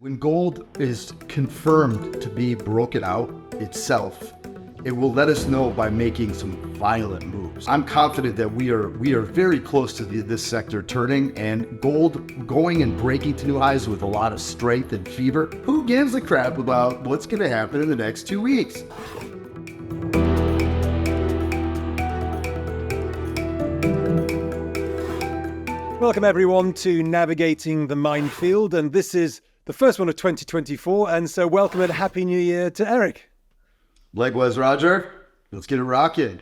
When gold is confirmed to be broken out itself, it will let us know by making some violent moves. I'm confident that we are very close to this sector turning, and gold going and breaking to new highs with a lot of strength and fever. Who gives a crap about what's going to happen in the next 2 weeks? Welcome everyone to Navigating the Minefield, and this is the first one of 2024, and so welcome and Happy New Year to Eric. Likewise, Roger. Let's get it rocking.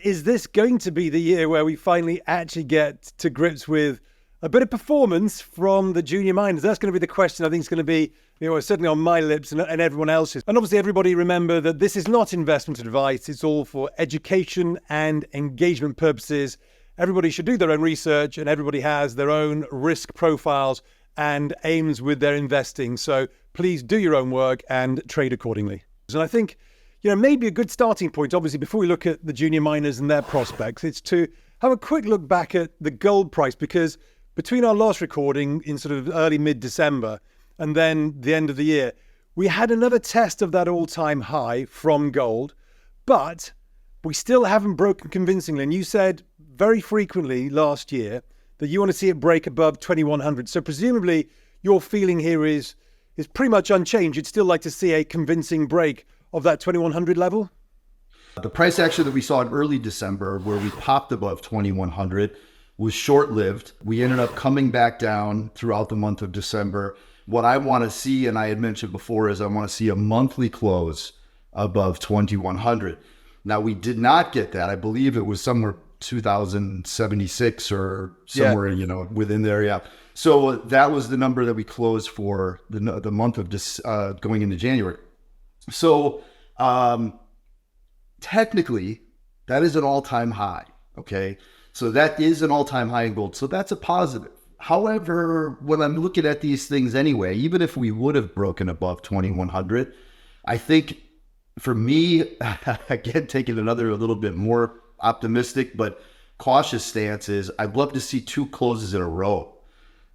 Is this going to be the year where we finally actually get to grips with a bit of performance from the junior miners? That's going to be the question I think is going to be, certainly on my lips and everyone else's. And obviously everybody remember that this is not investment advice. It's all for education and engagement purposes. Everybody should do their own research, and everybody has their own risk profiles and aims with their investing. So please do your own work and trade accordingly. And I think, maybe a good starting point, obviously, before we look at the junior miners and their prospects, it's to have a quick look back at the gold price, because between our last recording in sort of early mid-December and then the end of the year, we had another test of that all-time high from gold, but we still haven't broken convincingly. And you said very frequently last year that you want to see it break above 2100. So presumably your feeling here is pretty much unchanged. You'd still like to see a convincing break of that 2100 level? The price action that we saw in early December, where we popped above 2100, was short-lived. We ended up coming back down throughout the month of December. What I want to see, and I had mentioned before, is I want to see a monthly close above 2100. Now, we did not get that. I believe it was somewhere 2076 or somewhere, within there. Yeah. So that was the number that we closed for the month of going into January. So technically, that is an all-time high. Okay. So that is an all-time high in gold. So that's a positive. However, when I'm looking at these things anyway, even if we would have broken above 2100, I think for me, again, taking a little bit more optimistic but cautious stance is I'd love to see two closes in a row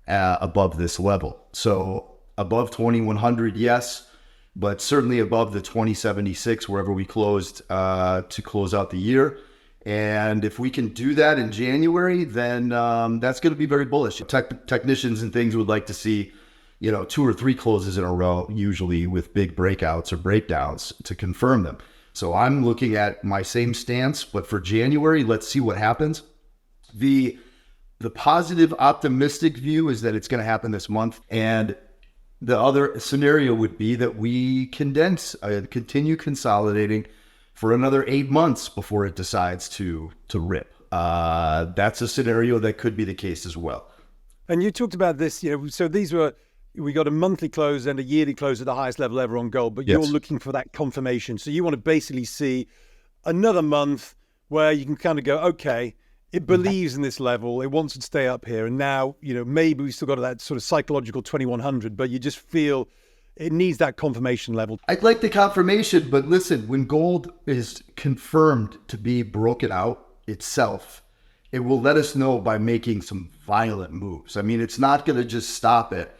above this level. So above 2100, yes, but certainly above the 2076 wherever we closed to close out the year. And if we can do that in January, then that's going to be very bullish. Technicians and things would like to see, 2 or 3 closes in a row, usually with big breakouts or breakdowns to confirm them. So I'm looking at my same stance, but for January, let's see what happens. The positive, optimistic view is that it's going to happen this month. And the other scenario would be that we continue consolidating for another 8 months before it decides to rip. That's a scenario that could be the case as well. And you talked about this, so we got a monthly close and a yearly close at the highest level ever on gold, but Yes. You're looking for that confirmation. So you want to basically see another month where you can kind of go, okay, it believes in this level, it wants to stay up here. And now, maybe we've still got that sort of psychological 2100, but you just feel it needs that confirmation level. I'd like the confirmation, but listen, when gold is confirmed to be broken out itself, it will let us know by making some violent moves. I mean, it's not going to just stop at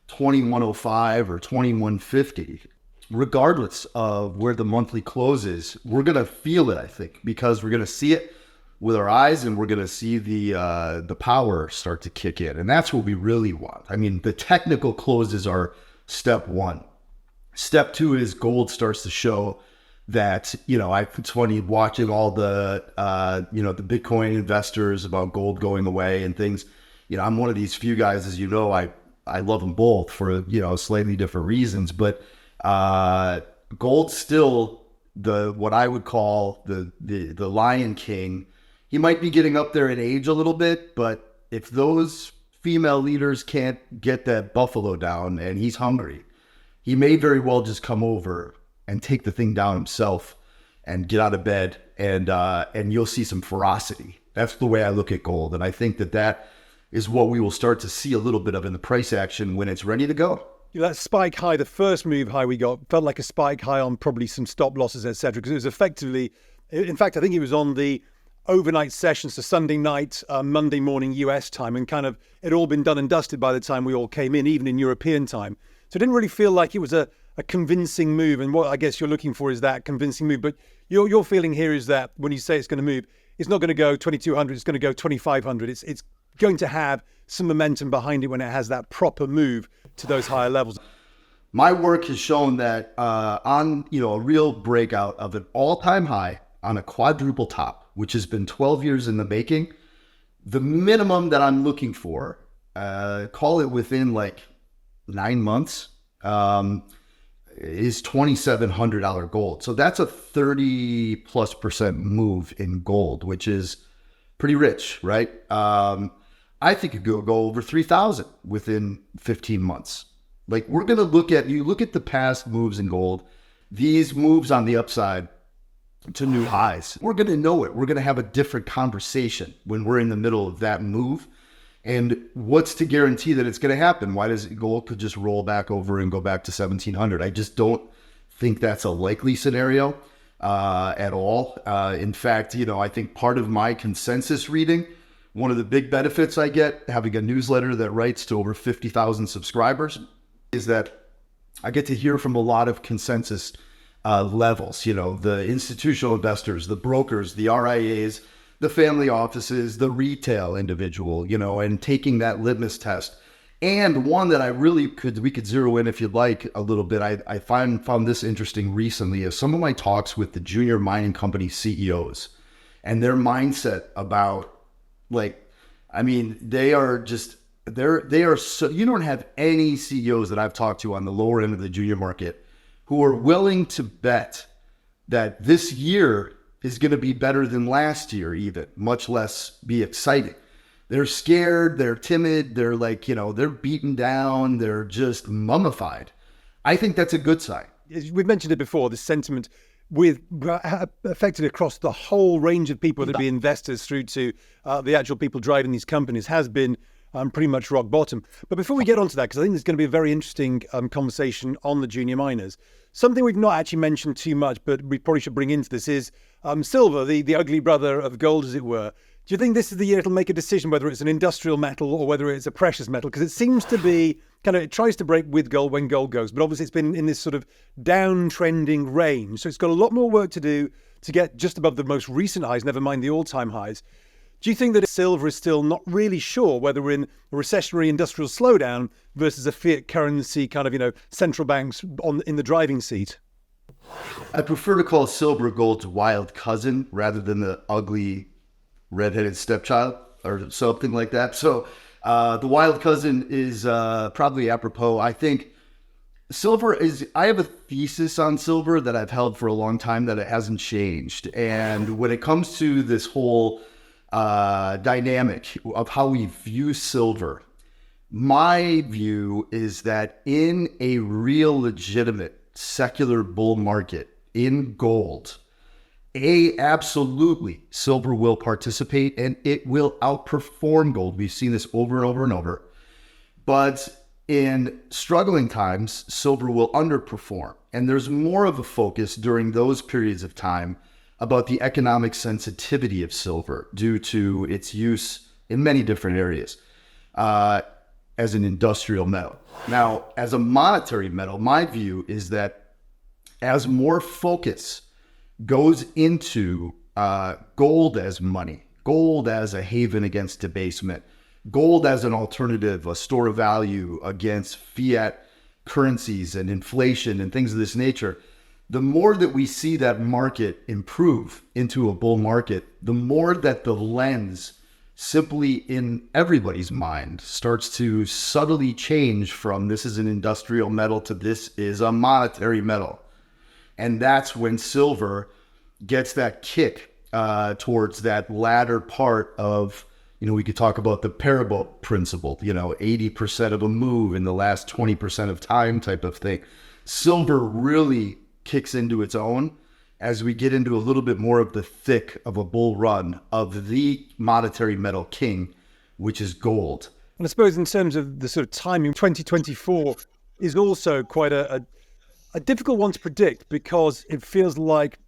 2105 or 2150. Regardless of where the monthly close is, we're going to feel it, I think, because we're going to see it with our eyes, and we're going to see the power start to kick in. And that's what we really want. I mean, the technical closes are step one. Step two is gold starts to show that, it's funny watching all the, the Bitcoin investors about gold going away and things. I'm one of these few guys, as you know, I love them both for, slightly different reasons, but gold's still what I would call the Lion King. He might be getting up there in age a little bit, but if those female leaders can't get that buffalo down and he's hungry, he may very well just come over and take the thing down himself and get out of bed, and you'll see some ferocity. That's the way I look at gold, and I think that is what we will start to see a little bit of in the price action when it's ready to go. That spike high, the first move high we got, felt like a spike high on probably some stop losses, etc. Because it was effectively, in fact, I think it was on the overnight sessions, so Sunday night, Monday morning US time, and kind of it all been done and dusted by the time we all came in, even in European time. So it didn't really feel like it was a convincing move. And what I guess you're looking for is that convincing move. But your feeling here is that when you say it's going to move, it's not going to go 2,200, it's going to go 2,500. It's going to have some momentum behind it when it has that proper move to those higher levels. My work has shown that on a real breakout of an all-time high on a quadruple top, which has been 12 years in the making, the minimum that I'm looking for, call it within like 9 months, is $2,700 gold. So that's a 30+% move in gold, which is pretty rich, right? I think it could go over 3,000 within 15 months. Like we're going to look at the past moves in gold, these moves on the upside to new highs. We're going to know it. We're going to have a different conversation when we're in the middle of that move. And what's to guarantee that it's going to happen? Why does gold could just roll back over and go back to 1,700? I just don't think that's a likely scenario at all. In fact, I think part of my consensus reading, one of the big benefits I get having a newsletter that writes to over 50,000 subscribers is that I get to hear from a lot of consensus levels, the institutional investors, the brokers, the RIAs, the family offices, the retail individual, and taking that litmus test. And one that we could zero in if you'd like a little bit. I found this interesting recently is some of my talks with the junior mining company CEOs and their mindset about they are so, you don't have any CEOs that I've talked to on the lower end of the junior market who are willing to bet that this year is going to be better than last year, even, much less be exciting. They're scared, they're timid, they're they're beaten down, they're just mummified. I think that's a good sign. We've mentioned it before, the sentiment affected across the whole range of people, whether it be investors through to the actual people driving these companies, has been pretty much rock bottom. But before we get onto that, because I think there's going to be a very interesting conversation on the junior miners, something we've not actually mentioned too much, but we probably should bring into this is silver, the ugly brother of gold, as it were. Do you think this is the year it'll make a decision whether it's an industrial metal or whether it's a precious metal? Because it seems to be it tries to break with gold when gold goes, but obviously it's been in this sort of downtrending range. So it's got a lot more work to do to get just above the most recent highs, never mind the all-time highs. Do you think that silver is still not really sure whether we're in a recessionary industrial slowdown versus a fiat currency central banks in the driving seat? I prefer to call silver gold's wild cousin rather than the ugly redheaded stepchild or something like that. So the wild cousin is probably apropos. I think I have a thesis on silver that I've held for a long time that it hasn't changed. And when it comes to this whole dynamic of how we view silver, my view is that in a real legitimate secular bull market in gold, absolutely silver will participate and it will outperform gold. We've seen this over and over and over. But in struggling times, silver will underperform. And there's more of a focus during those periods of time about the economic sensitivity of silver due to its use in many different areas as an industrial metal. Now, as a monetary metal, my view is that as more focus goes into gold as money, gold as a haven against debasement, gold as an alternative, a store of value against fiat currencies and inflation and things of this nature, the more that we see that market improve into a bull market, the more that the lens simply in everybody's mind starts to subtly change from this is an industrial metal to this is a monetary metal. And that's when silver gets that kick towards that latter part of, we could talk about the parable principle, 80% of a move in the last 20% of time type of thing. Silver really kicks into its own as we get into a little bit more of the thick of a bull run of the monetary metal king, which is gold. And I suppose in terms of the sort of timing, 2024 is also quite a difficult one to predict because it feels like,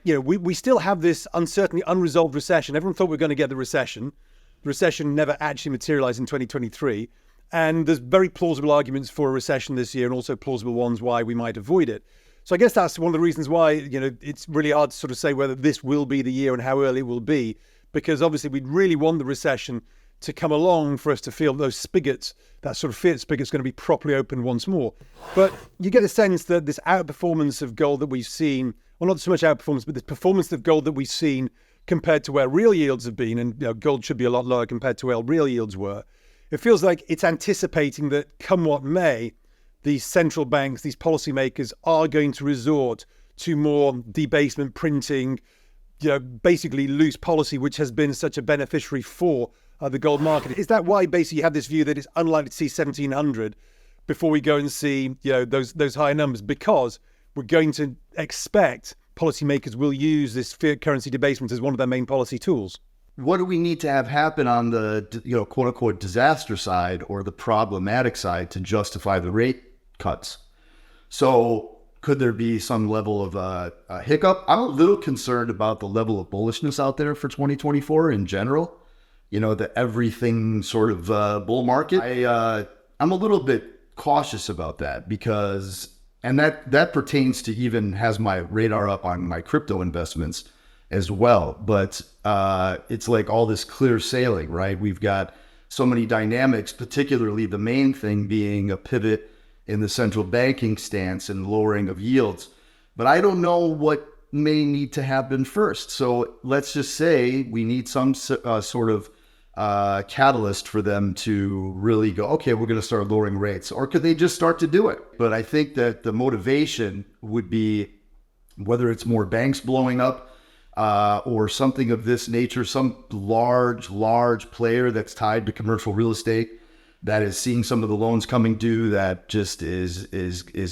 we still have this uncertainty, unresolved recession. Everyone thought we were going to get the recession. The recession never actually materialized in 2023. And there's very plausible arguments for a recession this year and also plausible ones why we might avoid it. So I guess that's one of the reasons why, it's really hard to sort of say whether this will be the year and how early it will be, because obviously we'd really want the recession to come along for us to feel those spigots, that sort of fiat spigot's going to be properly opened once more. But you get a sense that this outperformance of gold that we've seen, well, not so much outperformance, but this performance of gold that we've seen compared to where real yields have been, and gold should be a lot lower compared to where real yields were. It feels like it's anticipating that come what may, these central banks, these policymakers are going to resort to more debasement printing, basically loose policy, which has been such a beneficiary for the gold market. Is that why basically you have this view that it's unlikely to see 1700 before we go and see those higher numbers? Because we're going to expect policymakers will use this fiat currency debasement as one of their main policy tools. What do we need to have happen on the quote unquote disaster side or the problematic side to justify the rate cuts? So could there be some level of a hiccup? I'm a little concerned about the level of bullishness out there for 2024 in general. The everything sort of bull market. I'm a little bit cautious about that because, and that pertains to even has my radar up on my crypto investments as well. But it's like all this clear sailing, right? We've got so many dynamics, particularly the main thing being a pivot in the central banking stance and lowering of yields. But I don't know what may need to happen first. So let's just say we need some sort of catalyst for them to really go, okay, we're going to start lowering rates. Or could they just start to do it? But I think that the motivation would be whether it's more banks blowing up or something of this nature, some large player that's tied to commercial real estate that is seeing some of the loans coming due that just is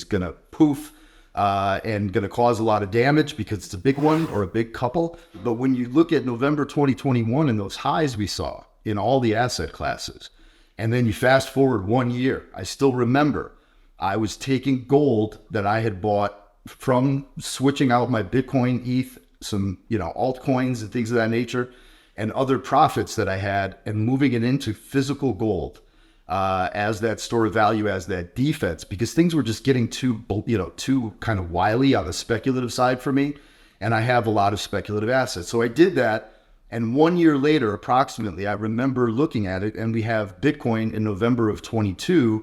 going to poof and going to cause a lot of damage because it's a big one or a big couple. But when you look at November 2021 and those highs we saw in all the asset classes, and then you fast forward 1 year, I still remember I was taking gold that I had bought from switching out my Bitcoin, ETH, some altcoins and things of that nature, and other profits that I had, and moving it into physical gold as that store of value, as that defense, because things were just getting too kind of wily on the speculative side for me, and I have a lot of speculative assets. So I did that, and 1 year later, approximately, I remember looking at it, and we have Bitcoin in November of 22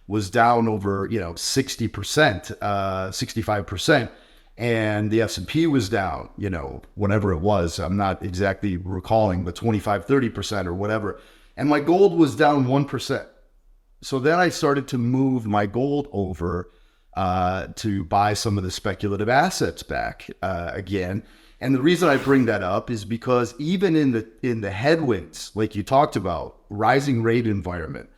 was down over 60%, 65%. And the S&P was down, whatever it was. I'm not exactly recalling, but 25, 30% or whatever. And my gold was down 1%. So then I started to move my gold over to buy some of the speculative assets back again. And the reason I bring that up is because even in the headwinds, like you talked about, rising rate environment,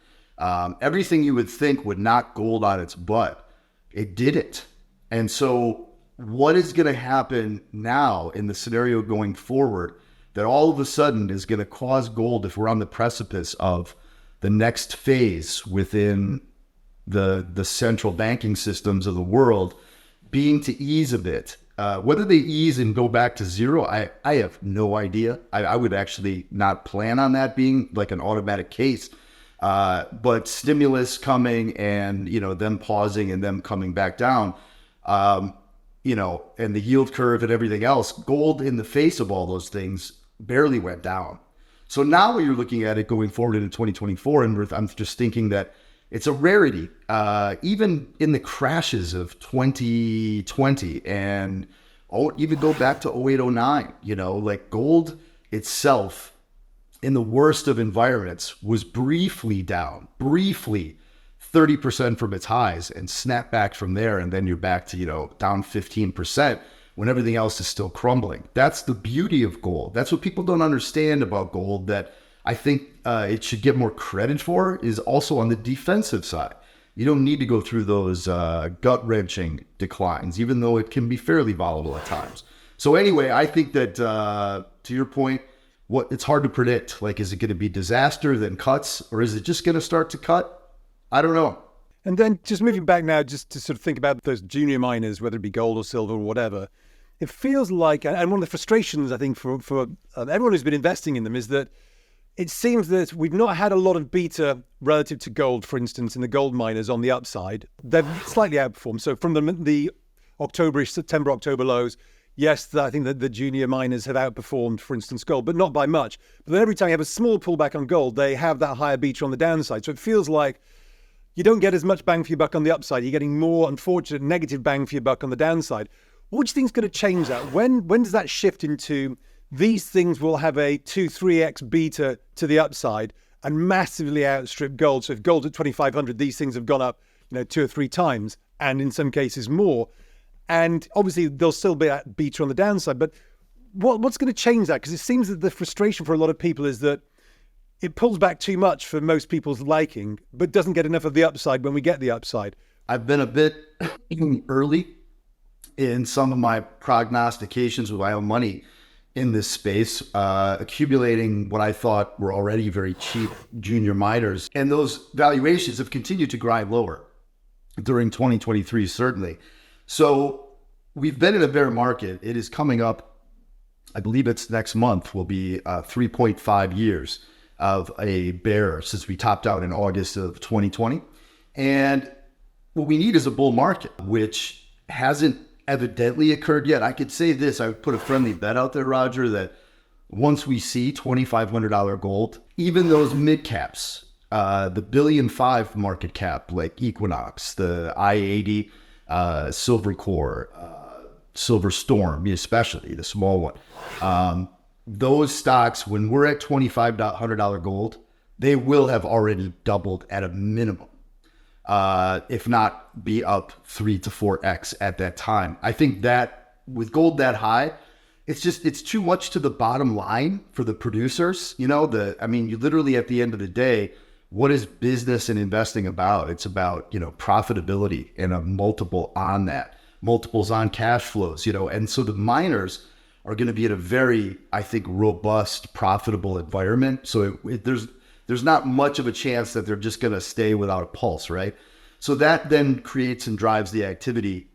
everything you would think would knock gold on its butt, it didn't. And so what is going to happen now in the scenario going forward that all of a sudden is going to cause gold, if we're on the precipice of the next phase within the central banking systems of the world, being to ease a bit? Whether they ease and go back to zero, I have no idea. I would actually not plan on that being like an automatic case. But stimulus coming and, them pausing and them coming back down, and the yield curve and everything else, gold in the face of all those things barely went down. So now when you're looking at it going forward into 2024, and I'm just thinking that it's a rarity, even in the crashes of 2020 and even go back to 08, 09, like gold itself in the worst of environments was briefly down, 30% from its highs and snap back from there. And then you're back to, down 15% when everything else is still crumbling. That's the beauty of gold. That's what people don't understand about gold that I think it should get more credit for is also on the defensive side. You don't need to go through those gut-wrenching declines, even though it can be fairly volatile at times. So anyway, I think that to your point, it's hard to predict. Like, is it going to be disaster, then cuts, or is it just going to start to cut? I don't know. And then just moving back now, just to sort of think about those junior miners, whether it be gold or silver or whatever, it feels like, and one of the frustrations I think for everyone who's been investing in them is that it seems that we've not had a lot of beta relative to gold, for instance, in the gold miners on the upside. They've slightly outperformed. So from the September, October lows, yes, I think that the junior miners have outperformed, for instance, gold, but not by much. But then every time you have a small pullback on gold, they have that higher beta on the downside. So it feels like you don't get as much bang for your buck on the upside. You're getting more unfortunate negative bang for your buck on the downside. What do you think is going to change that? When does that shift into these things will have a 2-3x beta to the upside and massively outstrip gold? So if gold's at 2,500, these things have gone up, 2 or 3 times, and in some cases more. And obviously there'll still be that beta on the downside. But what's going to change that? Because it seems that the frustration for a lot of people is that it pulls back too much for most people's liking, but doesn't get enough of the upside when we get the upside. I've been a bit early in some of my prognostications with my own money in this space, accumulating what I thought were already very cheap junior miners. And those valuations have continued to grind lower during 2023, certainly. So we've been in a bear market. It is coming up, I believe it's next month, will be 3.5 years of a bear since we topped out in August of 2020. And what we need is a bull market, which hasn't evidently occurred yet. I could say this, I would put a friendly bet out there, Roger, that once we see $2,500 gold, even those mid caps, the $1.5 billion market cap, like Equinox, the I-80, Silver Core, Silver Storm, especially the small one, those stocks, when we're at $2,500 gold, they will have already doubled at a minimum, if not be up 3 to 4x at that time. I think that with gold that high, it's too much to the bottom line for the producers. You literally at the end of the day, what is business and investing about? It's about, profitability and a multiple on that, multiples on cash flows, and so the miners are going to be at a very, I think, robust, profitable environment. So there's not much of a chance that they're just going to stay without a pulse, right? So that then creates and drives the activity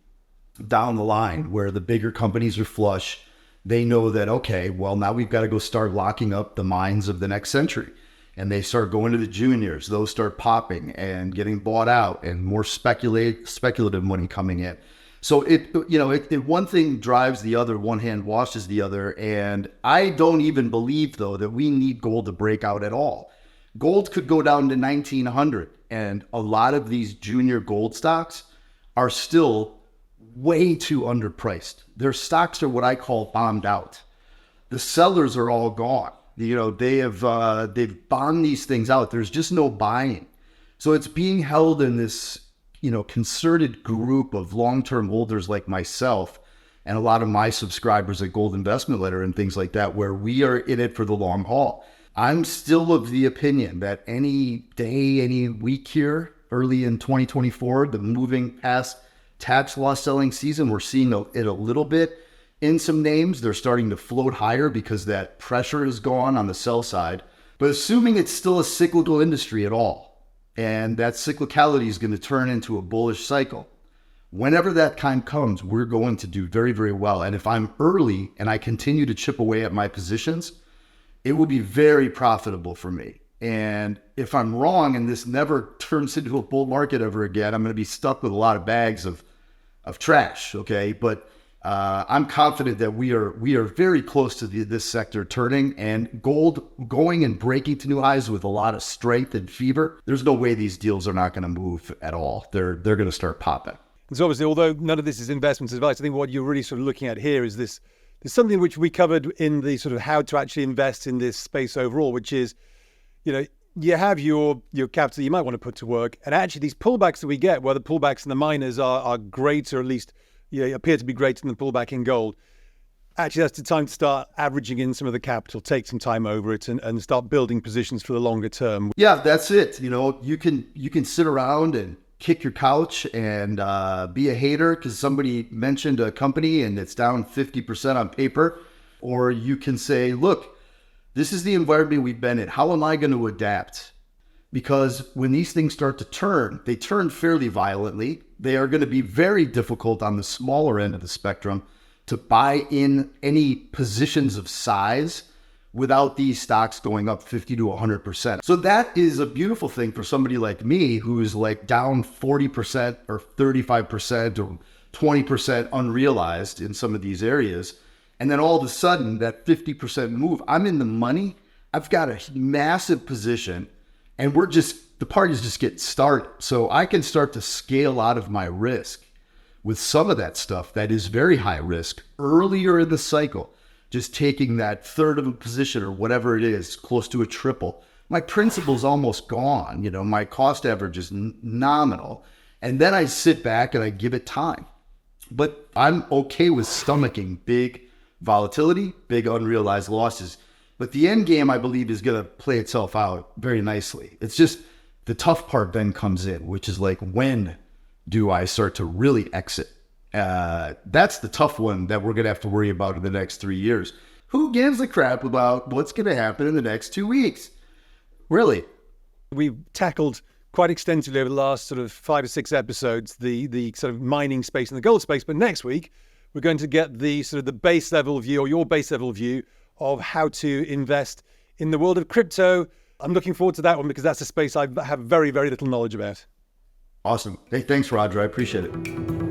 down the line where the bigger companies are flush. They know that, okay, well, now we've got to go start locking up the mines of the next century. And they start going to the juniors. Those start popping and getting bought out and more speculative money coming in. So one thing drives the other, one hand washes the other. And I don't even believe, though, that we need gold to break out at all. Gold could go down to 1,900, and a lot of these junior gold stocks are still way too underpriced. Their stocks are what I call bombed out. The sellers are all gone. They've bombed these things out. There's just no buying. So it's being held in this concerted group of long-term holders like myself and a lot of my subscribers at Gold Investment Letter and things like that, where we are in it for the long haul. I'm still of the opinion that any day, any week here, early in 2024, the moving past tax loss selling season, we're seeing it a little bit in some names. They're starting to float higher because that pressure is gone on the sell side. But assuming it's still a cyclical industry at all, and that cyclicality is going to turn into a bullish cycle, whenever that time comes, we're going to do very, very well. And if I'm early and I continue to chip away at my positions, it will be very profitable for me. And if I'm wrong and this never turns into a bull market ever again, I'm going to be stuck with a lot of bags of trash, okay? But I'm confident that we are very close to this sector turning, and gold going and breaking to new highs with a lot of strength and fever. There's no way these deals are not going to move at all. They're going to start popping. And so obviously, although none of this is investment advice, I think what you're really sort of looking at here is this. There's something which we covered in the sort of how to actually invest in this space overall, which is, you have your capital you might want to put to work, and actually these pullbacks that we get, where the pullbacks in the miners are greater, at least appear to be greater than the pullback in gold. Actually, that's the time to start averaging in some of the capital, take some time over it, and start building positions for the longer term. Yeah, that's it. You can sit around and kick your couch and be a hater because somebody mentioned a company and it's down 50% on paper. Or you can say, look, this is the environment we've been in. How am I going to adapt? Because when these things start to turn, they turn fairly violently. They are going to be very difficult on the smaller end of the spectrum to buy in any positions of size without these stocks going up 50 to 100%. So that is a beautiful thing for somebody like me who's like down 40% or 35% or 20% unrealized in some of these areas. And then all of a sudden that 50% move, I'm in the money. I've got a massive position and the party's just getting started. So I can start to scale out of my risk with some of that stuff that is very high risk earlier in the cycle. Just taking that third of a position or whatever it is, close to a triple. My principal's almost gone. You know, my cost average is nominal. And then I sit back and I give it time. But I'm okay with stomaching big volatility, big unrealized losses. But the end game, I believe, is going to play itself out very nicely. It's just the tough part then comes in, which is like, when do I start to really exit? That's the tough one that we're going to have to worry about in the next 3 years. Who gives a crap about what's going to happen in the next 2 weeks? Really? We've tackled quite extensively over the last sort of 5 or 6 episodes the sort of mining space and the gold space. But next week, we're going to get the sort of the base level view, or your base level view, of how to invest in the world of crypto. I'm looking forward to that one because that's a space I have very, very little knowledge about. Awesome. Hey, thanks, Roger. I appreciate it.